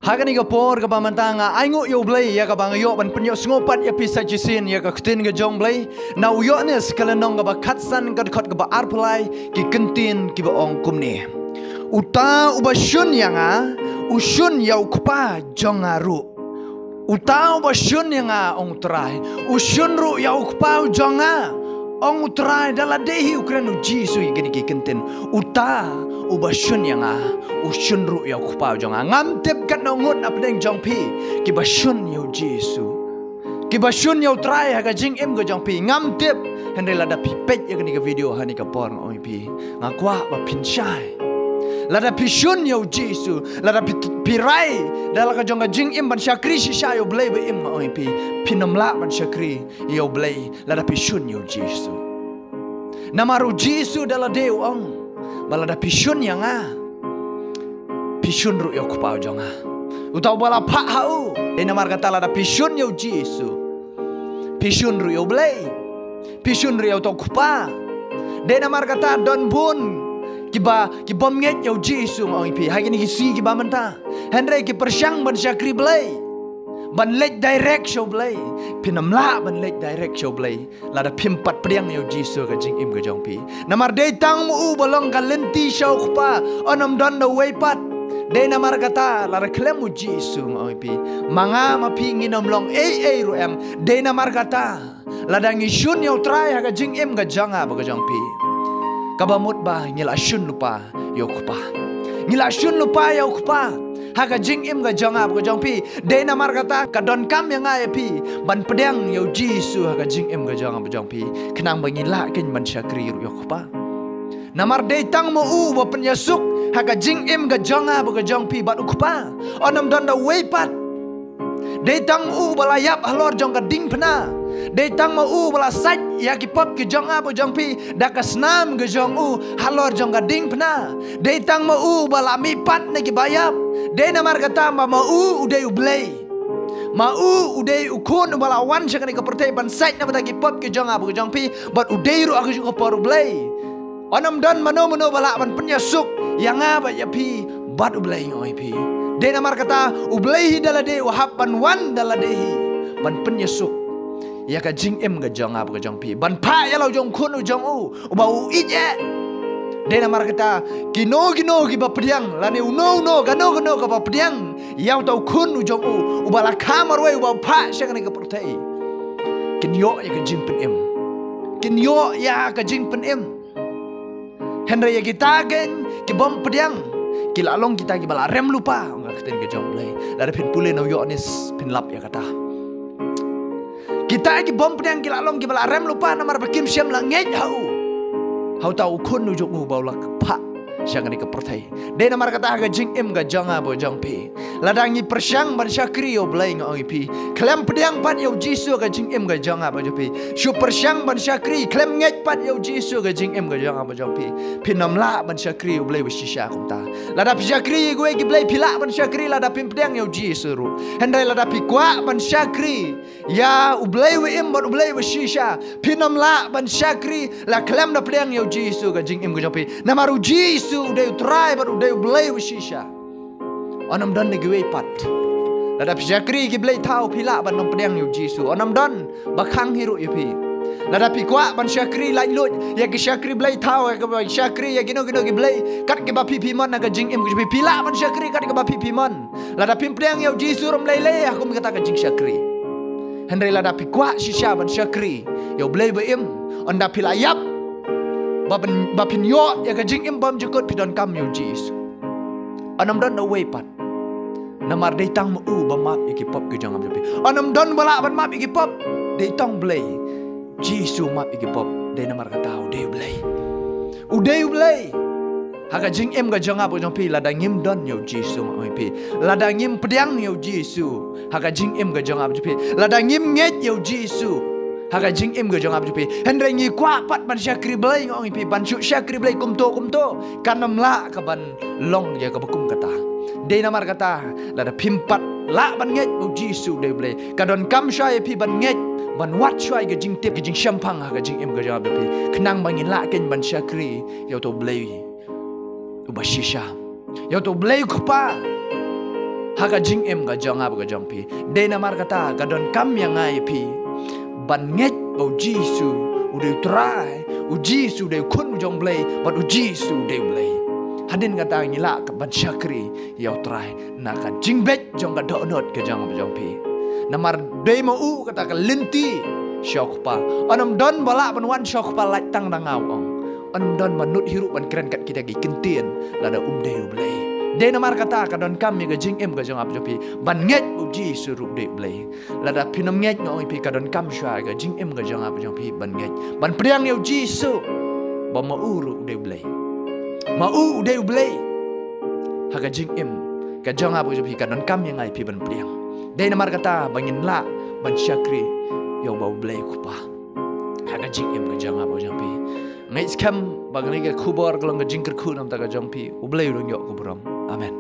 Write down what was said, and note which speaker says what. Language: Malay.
Speaker 1: Hagan iga por ka pamantanga aingo yo blay ya ka bang yo ban penyo sngopat ya pisa jisin ya ka ktin ga jong blay na uyo nes kala nong ga ba khatsan ga khot ga ba arplai ki kentin ki ba ong kumni uta uba shun yanga ushun ya ukpa jongaru uta uba shun yanga ong trai ushun ru ya ukpa jonga ong trai dala dehi ukrainu jisu igini ki kentin uta uba shun yanga ushun ru ya ukpa jonga ngam tep kat no ngut apdeng jong pi ki ba shun yo jisu ki ba shun yo trai ha ga jing em ga jong pi ngam tep hendai lada pi pet ya ga video hani ka por oi pi ngakwa ba pin shai lada pi shun yo jisu lada pi rai dala ka jong ga jing em ban shakri shi sha yo blai ba em oi pi pinam la ban shakri yo blai lada pi shun yo jisu namaru jisu dala deu ong balada pi shun yanga pishun ru yo kupau jonga utau bala pa hau ina mar kata lada pishun yo jisu pishun ru yo blai pishun ru yo to kupa dena mar kata don bun kibom nget yo jisu oi pi hagini kisi kiba menta henry ki persyang ban syakri blai ban lek direct show blai pinamla ban lek direct show blai lada pimpat priang yo jisu ka jing im ga jong pi namar dei tang mu bolong kalenti show kupa onam don the way pat dena mar kata lara klemu jisu oi pi manga mapi nginom long ru em dena mar kata ladang isun yo trai ha jing em ga janga ba ga jong pi kabamut ba ngila shun lupa yo kupa ngila shun lupa yo kupa ha jing em ga janga ba ga jong pi dena mar kata kadon kam yang ai pi ban pedang yo jisu ha jing em ga janga ba jong pi kenang ba ngila ken man syakri yo kupa namar dei tang mo u ba penyasuk haga jing im ga jonga ba ga jong pi bat ukpa onam don da way pat dei tang u bala yap halor jong ga ding pna dei tang mo u bala saj ya ki pop ki jonga ba jong pi da ka snam ga jong u halor jong ga ding pna dei tang mo u bala mi pat ne ki bayap dei namar kata ma u udei ublei ma u udei ukun bala wan shakani ka pertai ban saj na ba ki pop ki jonga ba ga jong pi bat udei ru aku ko por ublei onam don mano bala ban penyasuk yang apa ya pi bad ublai oi pi dena mar kata ublai dala de wahab ban wan dala dehi ban penyasuk ya ka jing em ga jong apa ga jong pi ban pa ya lo jong kun jong u bau ije dena mar kata kino ki ba priang la ne no gano ka ba priang ya tau kun jong u ubala kamar we ba pa shakani ka pertai kinyo ya ka jing pen em kinyo ya ka jing pen em Henry ya kita gen ki bom pedang ki lalong kita ki bala rem lupa ngak ten ke jong play la pin pule no yo nis pin lap ya kata kita ki bom pedang ki lalong ki bala rem lupa namar bakim siam la ngej hau tau kun nu jong u baula pa syang ni ke pertai de namar kata ga jing em ga jong bo jong pi ladang ni persyang ban syakri yo blai ngoi pi klem pedang pan yo jisu ga jing em ga jong bo jong pi shu persyang ban syakri klem ngej pan yo jisu ga jing em ga jong bo jong pi pinam la ban syakri yo blai wishisha kumta lada pi syakri gue ki blai pila ban syakri lada pim pedang yo jisu ru hendai lada pi kwa ban syakri ya ublai we em ban ublai wishisha pinam la ban syakri la klem da pedang yo jisu ga jing em ga jong pi namaru jisu udah try baru udah belai wishisha onam don ni gue pat lada pjakri ki belai tau pila ban nom pedang yo jisu onam don bakang hiru ipi lada pi kwa ban syakri lai lut ya ki syakri belai tau ya ki syakri ya gino ki belai kat ki ba pipi mon naga jing em ki pila ban syakri kat ki ba pipi mon lada pim pedang yo jisu rom lele aku mikata ka jing syakri hendai lada pi kwa shisha ban syakri yo belai ba em onda pila yap bapin yo ya ka jing im bam jukut pidon kam yo jis anam don away pat namar dei tang mu ba map iki pop ki jangam japi anam don bala ban map iki pop dei tang blai jisu map iki pop dei namar ka tau dei blai haka jing im ga jangap ko jampi lada ngim don yo jisu oi pi lada ngim pedang yo jisu haka jing im ga jangap japi lada ngim nget yo jisu haga jing im ga jong ab jupi hendrai ngi kwa pat ban syakri blai ngong pi ban syakri blai kumto kanam la ka ban long ya ka bakum kata de namar kata la da pimpat la ban nget bu jisu de blai kadon kam syai pi ban nget ban wat syai ga jing tip ga jing syampang haga jing im ga jong ab jupi kenang bangin la ken ban syakri yo to blai ubashisha yo to blai kupa Haka jing em ga jong ab ga jong pi. De na mar kata ga don kam yang ai pi. Ban nget bau Jisu udah try. U Jisu de kun jong blay, but u Jisu de blay. Hadin kata ngila ka ban syakri yau try. Na ka jing bet jong ga donot ga jong ab jong pi. Namar de mo u kata ka linti syok pa. Anam don bala ban wan syok pa lak tang dangau ong. Anam don manut hirup ban keren kat kita gi kentien lada de blay. De namar kata ka don kam mi ga jing em ga jong ab jong pi. Ban nget u Jisu rup de blay. Lada pinam nget ngoi pi ka don kam syai ga jing em ga jong ab jong pi ban nget. Ban priang yau Jisu ba ma u rup de blay. Ma u de blay. Haga jing em ka jong ab jong pi ka don kam yang ai pi ban priang. De namar kata bangin la ban syakri yau ba blay ku pa. Haga jing em ga jong ab jong pi. Ngai skam bang ni ga kubor kalong ga jing ker ku nam ta ga jong pi. U blay dong yo ku bram. Amen.